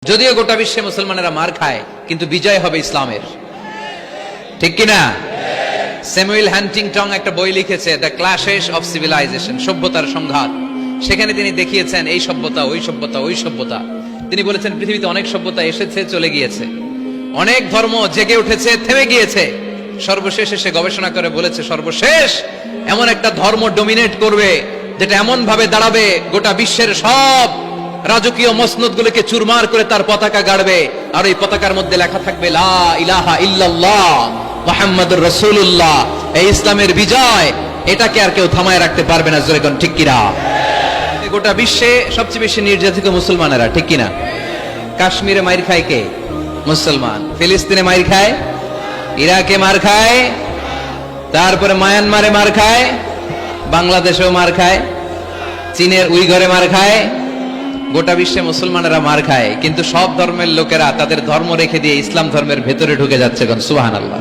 যদিও গোটা বিশ্বে মুসলমানেরা মার খায়, কিন্তু বিজয় হবে ইসলামের, ঠিক কিনা? স্যামুয়েল হান্টিংটন একটা বই লিখেছে, দ্য ক্ল্যাশেস অফ সিভিলাইজেশন, সভ্যতার সংঘাত। সেখানে তিনি দেখিয়েছেন এই সভ্যতা, ওই সভ্যতা, ওই সভ্যতা। তিনি বলেছেন পৃথিবীতে অনেক সভ্যতা এসেছে, চলে গিয়েছে, অনেক ধর্ম জেগে উঠেছে, থেমে গিয়েছে। সর্বশেষ এসে গবেষণা করে বলেছে, সর্বশেষ এমন একটা ধর্ম ডমিনেট করবে যেটা এমন ভাবে দাঁড়াবে গোটা বিশ্বের সব রাজকীয় মসনদ গুলোকে চুরমার করে তার পতাকা গাড়বে, আর ওই পতাকার মধ্যে লেখা থাকবে লা ইলাহা ইল্লাল্লাহ মুহাম্মাদুর রাসূলুল্লাহ। এই ইসলামের বিজয়, এটাকে আর কেউ থামায় রাখতে পারবে না। জোরে কোন ঠিক কিনা? গোটা বিশ্বে সবচেয়ে বেশি নির্যাতিত মুসলমানেরা, ঠিক কিনা? কাশ্মীরে মাইর খায় কে? মুসলমান। ফিলিস্তিনে মাইর খায়, ইরাকে মার খায়, তারপরে মায়ানমারে মার খায়, বাংলাদেশেও মার খায়, চীনের উইঘরে মার খায়। গোটা বিশ্বে মুসলমানেরা মার খায়, কিন্তু সব ধর্মের লোকেরা তাদের ধর্ম রেখে দিয়ে ইসলাম ধর্মের ভেতরে ঢুকে যাচ্ছে। সুবহানাল্লাহ।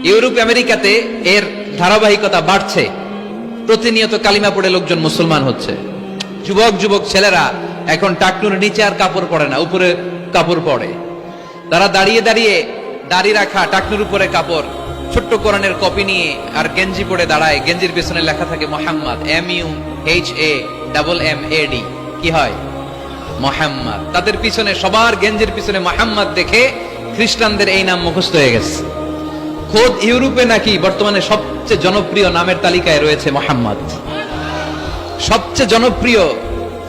ইউরোপ আমেরিকাতে এর ধারাবাহিকতা বাড়ছে, প্রতিনিয়ত কালিমা পড়ে লোকজন মুসলমান হচ্ছে। যুবক যুবক ছেলেরা এখন টাকনুর নিচে আর কাপড় পরে না, উপরে কাপড় পরে। তারা দাঁড়িয়ে দাঁড়িয়ে দাড়ি রাখা, টাকনুর উপরে কাপড়, ছোট্ট কোরআনের কপি নিয়ে আর গেঞ্জি পরে দাঁড়ায়। গেঞ্জির পেছনে লেখা থাকে মোহাম্মদ, MUHAMMAD। কি হয়? মোহাম্মদ। তাদের পিছনে, সবার গেঞ্জির পিছনে মোহাম্মদ দেখে খ্রিস্টানদের এই নাম মুখস্থ হয়ে গেছে। খোদ ইউরোপে নাকি বর্তমানে সবচেয়ে জনপ্রিয় নামের তালিকায় রয়েছে মোহাম্মদ। সবচেয়ে জনপ্রিয়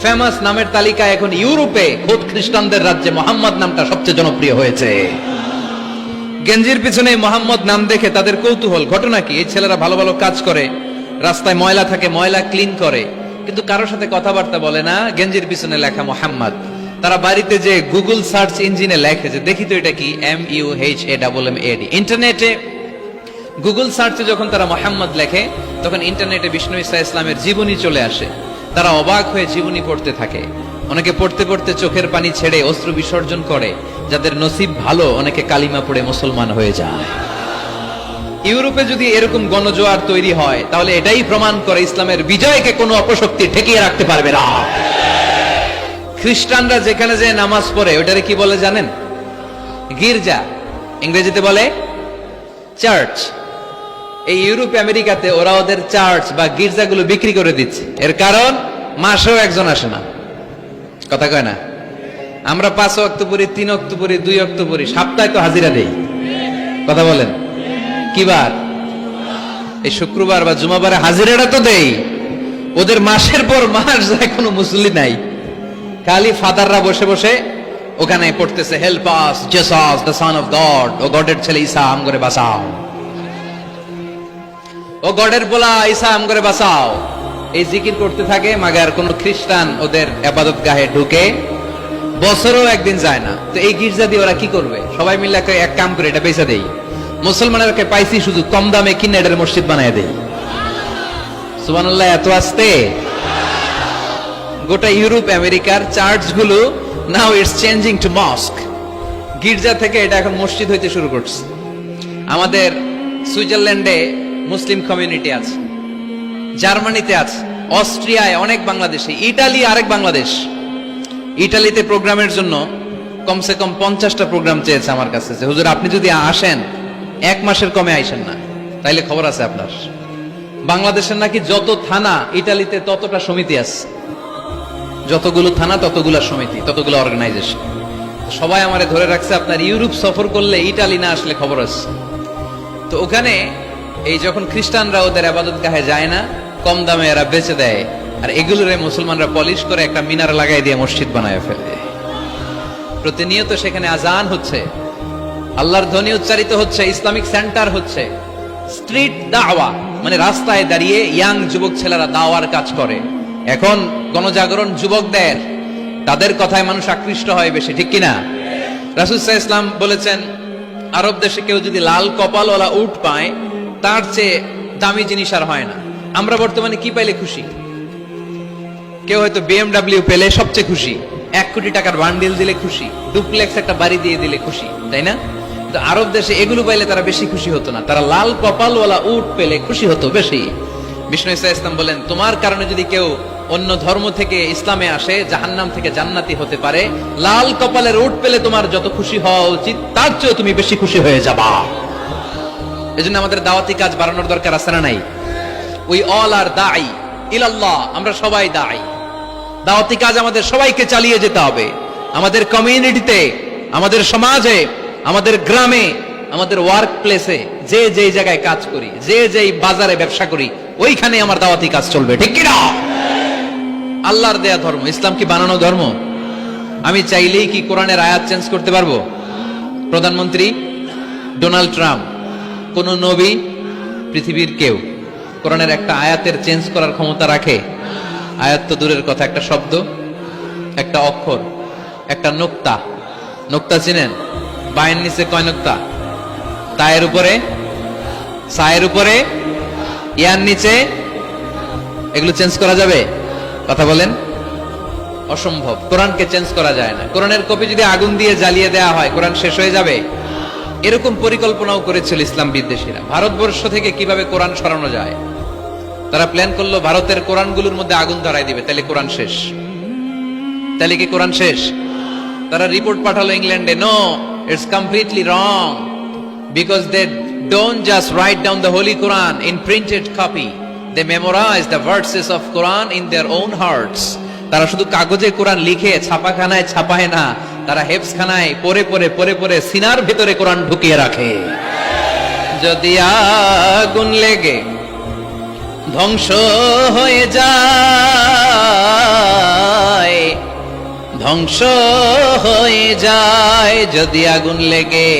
ফেমাস নামের তালিকায় এখন ইউরোপে খোদ খ্রিস্টানদের রাজ্যে মোহাম্মদ নামটা সবচেয়ে জনপ্রিয় হয়েছে। গেঞ্জির পিছনে মোহাম্মদ নাম দেখে তাদের কৌতূহল। ঘটনা কি? এই ছেলেরা ভালো ভালো কাজ করে, রাস্তায় ময়লা থাকে, ময়লা ক্লিন করে, কিন্তু কারোর সাথে কথাবার্তা বলে না। গেঞ্জির পিছনে লেখা মোহাম্মদ। তারা বাড়িতে যে গুগল সার্চ ইঞ্জিনে লেখে যে দেখি তো এটা কি, MUHAMMAD। ইন্টারনেটে গুগল সার্চে যখন তারা মোহাম্মদ লেখে, তখন ইন্টারনেটে বিষ্ণু ঈসা ইসলামের জীবনী চলে আসে। তারা অবাক হয়ে জীবনী পড়তে থাকে। অনেকে পড়তে পড়তে চোখের পানি ছেড়ে অশ্রু বিসর্জন করে। যাদের নসিব ভালো, অনেকে কালিমা পড়ে মুসলমান হয়ে যায়। ইউরোপে যদি এরকম গণজোয়ার তৈরি হয়, তাহলে এটাই প্রমাণ করে ইসলামের বিজয়কে কোনো অপশক্তি ঠেকিয়ে রাখতে পারবে না। খ্রিস্টানরা যেখানে যে নামাজ পড়ে, ওটারে কি বলে জানেন? গির্জা। ইংরেজিতে বলে চার্চ। এই ইউরোপ আমেরিকাতে ওরা ওদের চার্চ বা গির্জাগুলো বিক্রি করে দিচ্ছে। এর কারণ, মাসেও একজন আসে না। কথা কয় না? আমরা 5 ওয়াক্ত পড়ি, 3 ওয়াক্ত পড়ি, 2 ওয়াক্ত পড়ি, সপ্তাহে তো হাজিরা দেই। কথা বলেন, কি বার? এই শুক্রবার বা জুমাবারে হাজিরাটা তো দেই। ওদের মাসের পর মাস যায়, কোনো মুসল্লি নাই। খালি ফাদাররা বসে বসে ওখানে পড়তেছে, help us Jesus the son of God, ও গডের ছেলে ঈসা আম করে বাঁচাও, ও গডের পোলা ঈসা আম করে বাঁচাও। এই জিকির করতে থাকে। মাগার কোন খ্রিস্টান ওদের ইবাদত গাহে ঢুকে বছরও একদিন যায় না। তো এই গির্জা দিয়ে ওরা কি করবে? সবাই মিলে এক কাম করে এটা বেচা দেই। মুসলমানেরকে পাইছি শুধু কম দামে কিনে এটার মসজিদ বানায় দেই। সুবহানাল্লাহ। এত আসতে গোটা ইউরোপ আমেরিকার চার্চগুলো now it's changing to mosque. গির্জা থেকে এটা এখন মসজিদ হইতে শুরু করছে। আমাদের সুইজারল্যান্ডে মুসলিম কমিউনিটি আছে, জার্মানিতে আছে, অস্ট্রিয়ায় অনেক বাংলাদেশি, ইটালি আরেক বাংলাদেশ। ইটালিতে প্রোগ্রামের জন্য কমসে কম 50টা প্রোগ্রাম চেয়েছে আমার কাছে, যে হুজুর আপনি যদি আসেন 1 মাসের কমে আইসেন না, তাইলে খবর আছে আপনার। বাংলাদেশের নাকি যত থানা, ইটালিতে ততটা সমিতি আছে। যতগুলো থানা ততগুলো সমিতি, ততগুলো অর্গানাইজেশন। সবাই আমারে ধরে রাখছে, আপনার ইউরোপ সফর করলে ইটালি না আসলে খবর আছে। তো ওখানে এই যখন খ্রিস্টানরা ওদের ইবাদত গাহে যায় না, কম দামে এরা বেচে দেয়, আর এগুলোরে মুসলমানরা পলিশ করে একটা মিনার লাগাই দিয়ে মসজিদ বানায় ফেলে। প্রতিনিয়ত সেখানে আজান হচ্ছে, আল্লাহর ধ্বনি উচ্চারিত হচ্ছে, ইসলামিক সেন্টার হচ্ছে। স্ট্রিট দাওয়া মানে রাস্তায় দাঁড়িয়ে ইয়াং যুবক ছেলেরা দাওয়ার কাজ করে। এখন গণজাগরণ যুবকদের, তাদের কথায় মানুষ আকৃষ্ট হয় বেশি, ঠিক কিনা? রাসূল সাল্লাল্লাহু আলাইহি ওয়াসাল্লাম বলেছেন, আরব দেশে কেউ যদি লাল কপালওয়ালা উট পায়, তার চেয়ে দামি জিনিস আর হয় না। আমরা বর্তমানে কি পাইলে খুশি? কেউ হয়তো BMW পেলে সবচেয়ে খুশি, 1 কোটি টাকার বান্ডিল দিলে খুশি, ডুপ্লেক্স একটা বাড়ি দিয়ে দিলে খুশি, তাই না? তো আরব দেশে এগুলো পাইলে তারা বেশি খুশি হতো না, তারা লাল কপালওয়ালা উট পেলে খুশি হতো বেশি। বিষ্ণু ঈসা ইসলাম বলেন, তোমার কারণে যদি কেউ অন্য ধর্ম থেকে ইসলামে আসে, জাহান্নাম থেকে জান্নাতি হতে পারে। লাল কপালের উট পেলে তোমার যত খুশি হওয়া উচিত তার চেয়ে তুমি বেশি খুশি হয়ে যাবা। এজন্য আমাদের দাওয়াতি কাজ বাড়ানোর দরকার আছে না নাই? উই অল আর দাঈ ইলাল্লাহ, আমরা সবাই দাঈ। দাওয়াতি কাজ আমাদের সবাইকে চালিয়ে যেতে হবে। আমাদের কমিউনিটিতে, আমাদের সমাজে, আমাদের গ্রামে, আমাদের ওয়ার্ক প্লেসে, যে যেই জায়গায় কাজ করি, যে যেই বাজারে ব্যবসা করি, ওইখানে আমার দাওয়াতি কাজ চলবে, ঠিক কি না? আল্লাহর দেয়া ধর্ম, ইসলাম কি বানানো ধর্ম? আমি চাইলেই কি কোরআনের আয়াত চেঞ্জ করতে পারবো? প্রধানমন্ত্রী ডোনাল্ড ট্রাম্প, কোন নবী, পৃথিবীর কেউ কোরআনের একটা আয়াতের চেঞ্জ করার ক্ষমতা রাখে? আয়াত তো দূরের কথা, একটা শব্দ, একটা অক্ষর, একটা নোক্তা। নোক্তা চিনেন? বায়ের নিচে কয় নোক্তা? তায়ের উপরে, সায়ের উপরে, ইয়ার নিচে। এগুলো চেঞ্জ করা যাবে? কথা বলেন। অসম্ভব। কোরআনকে চেঞ্জ করা যায় না। কোরআনের কপি যদি আগুন দিয়ে জ্বালিয়ে দেওয়া হয়, কোরআন শেষ হয়ে যাবে? এরকম পরিকল্পনাও করেছিল ইসলাম বিদ্বেষীরা, ভারতবর্ষ থেকে কিভাবে কোরআন সরানো যায়। তারা প্ল্যান করলো ভারতের কোরআনগুলোর মধ্যে আগুন ধরাই দিবে, তাহলে কোরআন শেষ। তাহলে কি কোরআন শেষ? তারা রিপোর্ট পাঠালো ইংল্যান্ডে, no, it's completely wrong, because they don't just write down the holy Quran in printed copy, they memorize the verses of Quran in their own hearts. তারা শুধু কাগজে কোরআন লিখে ছাপাখানায় ছাপায় না, তারা হেফজখানায় পড়ে পড়ে পড়ে পড়ে সিনার ভিতরে কোরআন ঢুকিয়ে রাখে। যদি আগুন লেগে ধ্বংস হয়ে যায়, ধ্বংস হয়ে যায়, যদি আগুন লেগে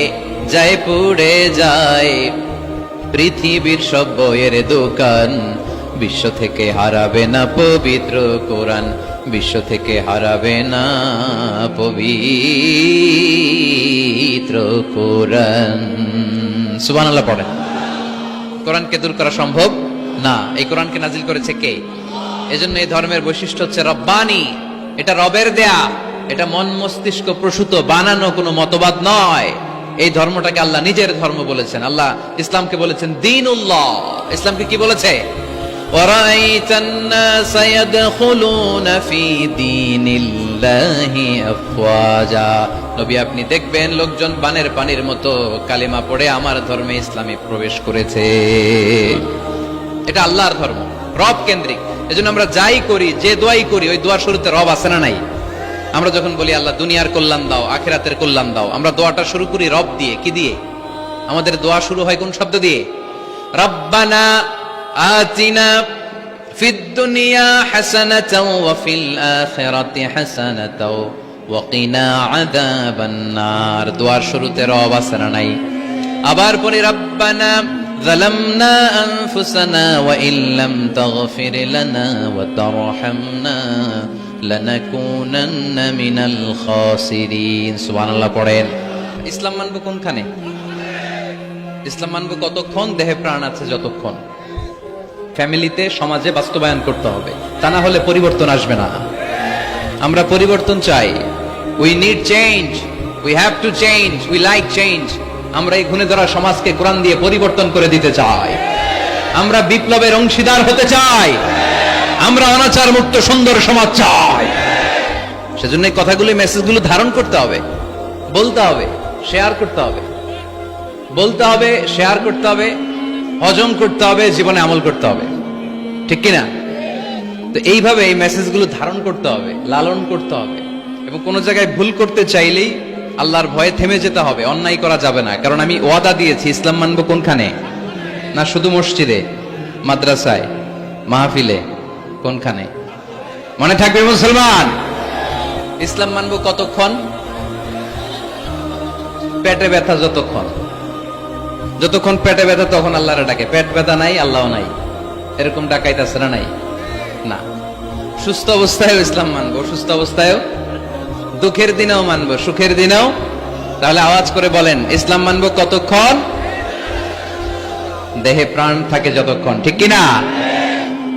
যায় পুড়ে যায় পৃথিবীর সব বইয়ের দোকান, বিশ্ব থেকে হারাবে না পবিত্র কোরআন, বিশ্ব থেকে হারাবে না পবিত্র কোরআন। সুবহানাল্লাহ পড়েন। কোরআনকে দূর করা সম্ভব না। এই কোরআনকে নাজিল করেছে কে? এজন্য এই ধর্মের বৈশিষ্ট্য হচ্ছে রব্বানি। এটা রবের দেয়া, এটা মন মস্তিষ্ক প্রসূত বানানো কোনো মতবাদ নয়। এই ধর্মটাকে আল্লাহ নিজের ধর্ম বলেছেন। আল্লাহ ইসলামকে বলেছেন দীনুল্লাহ। ইসলামকে কি বলেছে? ওয়ারাইতান নাস ইয়াদখুলুনা ফি দীনিল্লাহি আফওয়াজা। নবী আপনি দেখবেন লোকজন বানের পানির মতো কালিমা পড়ে আমার ধর্মে ইসলামে প্রবেশ করেছে। এটা আল্লাহর ধর্ম, রব কেন্দ্রিক। এজন্য আমরা যাই করি, যে দোয়াই করি, ওই দোয়ার শুরুতে রব আছে না নাই? আমরা যখন বলি আল্লাহ দুনিয়ার কল্যাণ দাও, আখিরাতের কল্যাণ দাও, আমরা দোয়াটা শুরু করি রব দিয়ে। কি দিয়ে? আমাদের দোয়া শুরু হয় কোন শব্দ দিয়ে? রব্বানা আতিনা ফিদ দুনিয়া হাসানাতাও ওয়া ফিল আখিরাতি হাসানাতাও ওয়া কিনা আযাবান নার। দোয়ার শুরুতে রব আছে না নাই? আবার পরে রব্বানা যালামনা আনফুসানা ওয়া ইল্লাম তাগফির লানা ওয়া তারহামনা লানাকুনান্না মিনাল খাসিরিন। সুবহানাল্লাহ পড়েন। ইসলাম মানব কোনখানে? ইসলাম মানব কতক্ষণ? দেহে প্রাণ আছে যতক্ষণ। ফ্যামিলিতে, সমাজে বাস্তবায়ন করতে হবে, তা না হলে পরিবর্তন আসবে না। আমরা পরিবর্তন চাই। We need change, we have to change, we like change. আমরা এই ঘুণে ধরা সমাজকে কোরআন দিয়ে পরিবর্তন করে দিতে চাই। আমরা বিপ্লবের অংশীদার হতে চাই। আমরা অনাচার মুক্ত সুন্দর সমাজ চাই। সেজন্য এই কথাগুলো, মেসেজগুলো ধারণ করতে হবে, বলতে হবে, শেয়ার করতে হবে, বলতে হবে, শেয়ার করতে হবে, হজম করতে হবে, জীবনে আমল করতে হবে, ঠিক কিনা? তো এইভাবে এই মেসেজগুলো ধারণ করতে হবে, লালন করতে হবে। এবং কোন জায়গায় ভুল করতে চাইলেই আল্লাহর ভয়ে থেমে যেতে হবে, অন্যায় করা যাবে না। কারণ আমি ওয়াদা দিয়েছি, ইসলাম মানবো কোনখানে? না শুধু মসজিদে, মাদ্রাসায়, মাহফিলে, কোনখানে? মনে থাকবে মুসলমান। ইসলাম মানবো কতক্ষণ? পেটে ব্যথা যতক্ষণ। যতক্ষণ পেটে ব্যথা তখন আল্লাহরে ডাকে। পেট ব্যথা নাই, আল্লাহ নাই, এরকম ডাকাইতেছে না? নাই না। সুস্থ অবস্থায়ও ইসলাম মানবো, সুস্থ অবস্থায়ও, দুঃখের দিনেও মানবো, সুখের দিনেও। তাহলে আওয়াজ করে বলেন, ইসলাম মানবো কতক্ষণ? দেহে প্রাণ থাকে যতক্ষণ, ঠিক কিনা?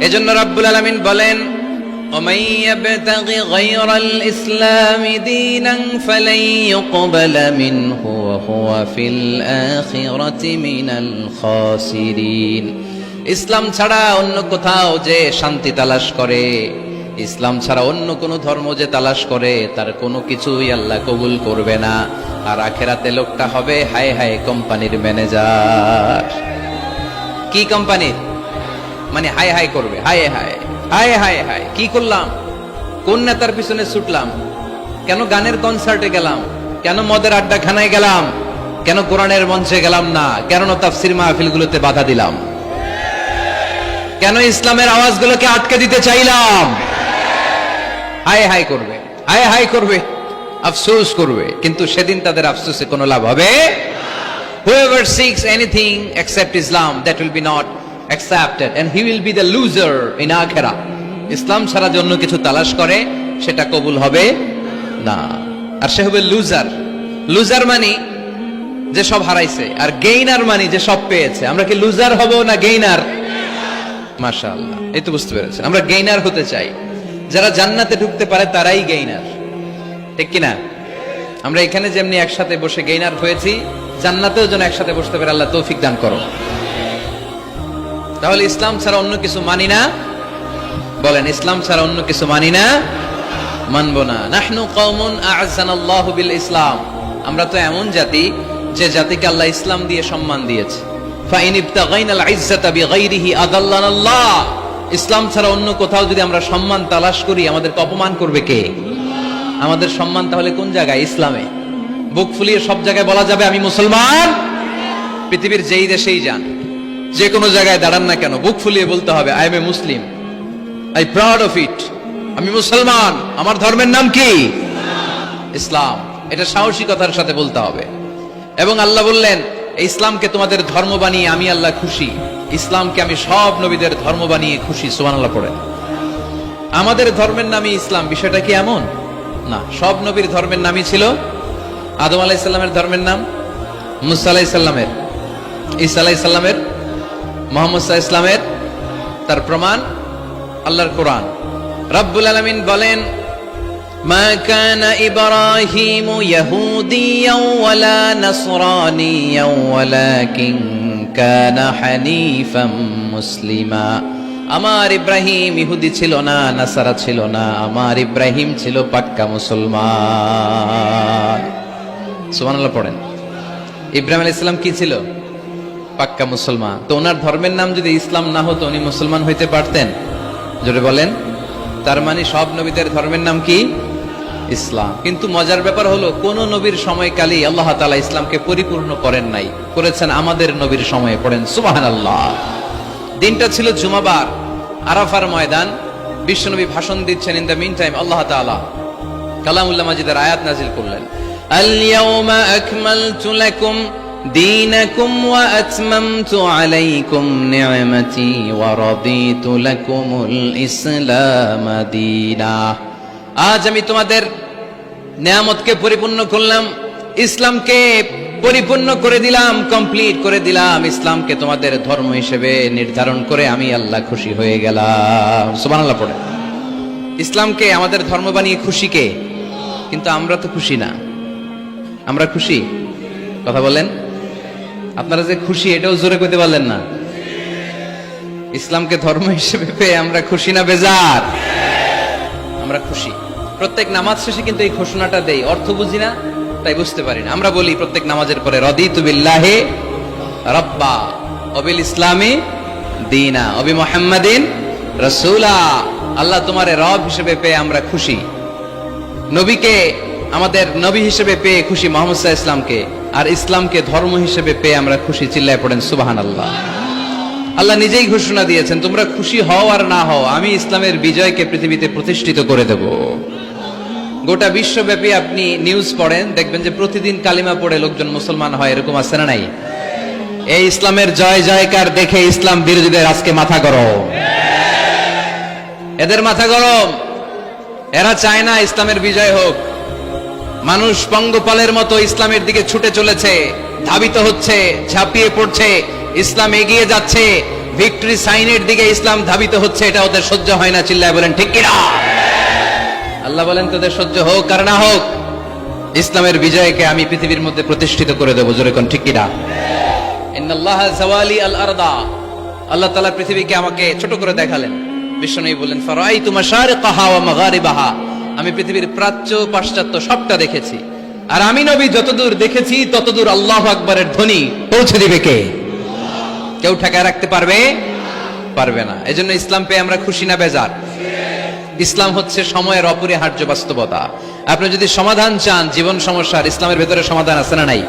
এজন্য রাব্বুল আলামিন বলেন, ومن يبتغ غير الإسلام دينا فلن يقبل منه وهو في الآخرة من الخاسرين। ইসলাম ছাড়া অন্য কোথাও যে শান্তি তালাশ করে, ইসলাম ছাড়া অন্য কোন ধর্ম যে তালাশ করে তার কোনো কিছুই আল্লাহ কবুল করবে না। আর আখেরাতে লোকটা হবে হায় হায় কোম্পানির ম্যানেজার। কি কোম্পানির? মানে হায় হায় করবে, হায় হায় হায় হায় হায়, কি করলাম, কোন নেতার পিছনে ছুটলাম, কেন গানের কনসার্টে গেলাম, কেন মদের আড্ডাখানায় গেলাম, কেন কোরআনের মঞ্চে গেলাম না, কেন তাফসীর মাহফিলগুলোতে বাধা দিলাম, কেন ইসলামের আওয়াজগুলোকে আটকে দিতে চাইলাম। হায় হায় করবে, হায় হায় করবে, আফসোস করবে, কিন্তু সেদিন তাদের আফসোসে কোনো লাভ হবে। Whoever seeks anything except Islam, that will be not accepted and he will be the loser in akhirah. ইসলাম ছাড়া যে অন্য কিছু তালাশ করে সেটা কবুল হবে না, আর সে হবে লুজার। লুজার মানে যে সব হারাইছে, আর গেইনার মানে যে সব পেয়েছে। আমরা কি লুজার হব না গেইনার? মাশাআল্লাহ, এই তো বুঝতে পেরেছেন, আমরা গেইনার হতে চাই। যারা জান্নাতে ঢুকতে পারে তারাই গেইনার, ঠিক কিনা? আমরা এখানে যেমনি একসাথে বসে গেইনার হয়েছি, জান্নাতেও যেন একসাথে বসতে পারে, আল্লাহ তৌফিক দান করো। তাহলে ইসলাম ছাড়া অন্য কিছু মানি না, বলেন ইসলাম ছাড়া অন্য কিছু মানি না, মানবো না। নাহনু কওমুন আ'আজ্জানাল্লাহু বিল ইসলাম, আমরা তো এমন জাতি যে জাতিকে আল্লাহ ইসলাম দিয়ে সম্মান দিয়েছে। ফাইন ইবতাগাইনাল ইজ্জাতা বিগাইরিহি আদাল্লানাল্লাহ, ইসলাম ছাড়া অন্য কোথাও যদি আমরা সম্মান তালাশ করি আমাদেরকে অপমান করবে কে? আমাদের সম্মান তাহলে কোন জায়গায়? ইসলামে। বুক ফুলিয়ে সব জায়গায় বলা যাবে আমি মুসলমান। পৃথিবীর যেই দেশেই যান, যে কোনো জায়গায় দাঁড়ান না কেন, বুক ফুলিয়ে বলতে হবে I M A Muslim, I proud of it, আমি মুসলমান, আমার ধর্মের নাম কি? ইসলাম। এটা সাহসিকতার সাথে বলতে হবে। এবং আল্লাহ বললেন ইসলামকে তোমাদের ধর্ম বানিয়ে আমি আল্লাহ খুশি, ইসলামকে আমি সব নবীদের ধর্ম বানিয়ে খুশি। সুবহানাল্লাহ পড়েন। আমাদের ধর্মের নামই ইসলাম, বিষয়টা কি এমন না? সব নবীর ধর্মের নামই ছিল। আদম আলাইহিস সালামের ধর্মের নাম, মুসা আলাইহিস সালামের, ঈসা আলাইহিস সালামের, মুহাম্মদ সাল্লাল্লাহু আলাইহি সাল্লামের। তার প্রমাণ আল্লাহর কোরআন। রব্বুল আলামিন বলেন মা কানা ইব্রাহিমু ইয়াহুদিয়াও ওয়ালা নাসরানিয়াও ওয়ালাকিন কানা হানিফাম মুসলিমা। আমার ইব্রাহিম ইহুদি ছিল না, নাসারা ছিল না, আমার ইব্রাহিম ছিল পাক্কা মুসলমান। সুবহানাল্লাহ পড়েন। ইব্রাহিম আলাইহিস সালাম কি ছিল? পাক্কা মুসলমান। তো ওনার ধর্মের নাম যদি ইসলাম না হতো উনি মুসলমান হইতে পারতেন? জোরে বলেন। তার মানে সব নবীদের ধর্মের নাম কি? ইসলাম। কিন্তু মজার ব্যাপার হলো কোন নবীর সময়কালেই আল্লাহ তাআলা ইসলামকে পরিপূর্ণ করেন নাই, করেছেন আমাদের নবীর সময়ে। পড়েন সুবহানাল্লাহ। দিনটা ছিল জুমাবার, আরাফার ময়দান। বিশ্বনবী ভাষণ দিচ্ছেন। ইন দ্য মিন টাইম আল্লাহ তাআলা কালামুল্লাহ মাজিদের আয়াত নাজিল করলেন। আল ইয়াউমা আকমালতু লাকুম দীনাকুম ওয়া আতমামতু আলাইকুম নি'মাতি ওয়া রাদিতু লাকুমুল ইসলাম দীনা। আজ আমি তোমাদের নিয়ামতকে পরিপূর্ণ করলাম, ইসলামকে পরিপূর্ণ করে দিলাম, কমপ্লিট করে দিলাম। ইসলামকে তোমাদের ধর্ম হিসেবে নির্ধারণ করে আমি আল্লাহ খুশি হয়ে গেলাম। সুবহানাল্লাহ পড়ে। ইসলামকে আমাদের ধর্ম বানিয়ে খুশি কে? কিন্তু আমরা তো খুশি না। আমরা খুশি? কথা বলেন। আপনারা যে খুশি এটাও জোরে কইতে পারলেন না। ইসলামকে ধর্ম হিসেবে পেয়ে আমরা খুশি না বেজার? আমরা খুশি। প্রত্যেক নামাজ শেষে কিন্তু এই ঘোষণাটা দেই, অর্থ বুঝি না তাই বুঝতে পারি না। আমরা বলি প্রত্যেক নামাজের পরে রাদিতু বিল্লাহি রাব্বা ওয়া বিল ইসলামি দীনা ওয়া বি মুহাম্মাদিন রাসূলা। আল্লাহ তোমারে রব হিসেবে পেয়ে আমরা খুশি, নবীকে আমাদের নবী হিসেবে পেয়ে খুশি মুহাম্মদ সাল্লাল্লাহু আলাইহি ওয়াসাল্লামকে, আর ইসলামকে ধর্ম হিসেবে পেয়ে আমরা খুশি। চিল্লায় পড়েন সুবহানাল্লাহ। আল্লাহ নিজেই ঘোষণা দিয়েছেন তোমরা খুশি হও আর না হও, আমি ইসলামের বিজয়কে পৃথিবীতে প্রতিষ্ঠিত করে দেব। গোটা বিশ্বব্যাপী আপনি নিউজ পড়েন, দেখবেন যে প্রতিদিন কালিমা পড়ে লোকজন মুসলমান হয়। এরকম আছে না নাই? এই ইসলামের জয় জয়কার দেখে ইসলাম বিরোধীদের আজকে মাথা গরম, এদের মাথা গরম। এরা চায় না ইসলামের বিজয় হোক। মানুষ পঙ্গপালের মতো ইসলামের দিকে ছুটে চলেছে, ধাবিত হচ্ছে, ঝাঁপিয়ে পড়ছে, ইসলাম এগিয়ে যাচ্ছে, ভিক্টরি সাইনের দিকে ইসলাম ধাবিত হচ্ছে। এটা ওদের সহ্য হয় না। চিল্লায় বলেন ঠিক কিনা? আল্লাহ বলেন তোদের সহ্য হোক আর না হোক, ইসলামের বিজয়কে আমি পৃথিবীর মধ্যে প্রতিষ্ঠিত করে দেবো। জোরে কোন ঠিক কিনা? ইন্নাল্লাহা যাওয়ালি আল আরদা, আল্লাহ তাআলা পৃথিবীকে আমাকে ছোট করে দেখালেন। বিশ্বনবী বললেন ফারাইতু মাশারিকাহা ওয়া মাগারিবাহা, আমি পৃথিবীর প্রাচ্য পাশ্চাত্য সবটা দেখেছি, আর আমি নবী যতদূর দেখেছি ততদূর আল্লাহু আকবারের ধ্বনি পৌঁছে দিবে কে? কেউ ঠেকায় রাখতে পারবে? পারবে না। এজন্য ইসলাম পেয়ে আমরা খুশি না বেজার? ইসলাম হচ্ছে সময়ের অপরিহার্য বাস্তবতা। আপনি যদি সমাধান চান জীবন সমস্যার, ইসলামের ভেতরে সমাধান আছে না নাই?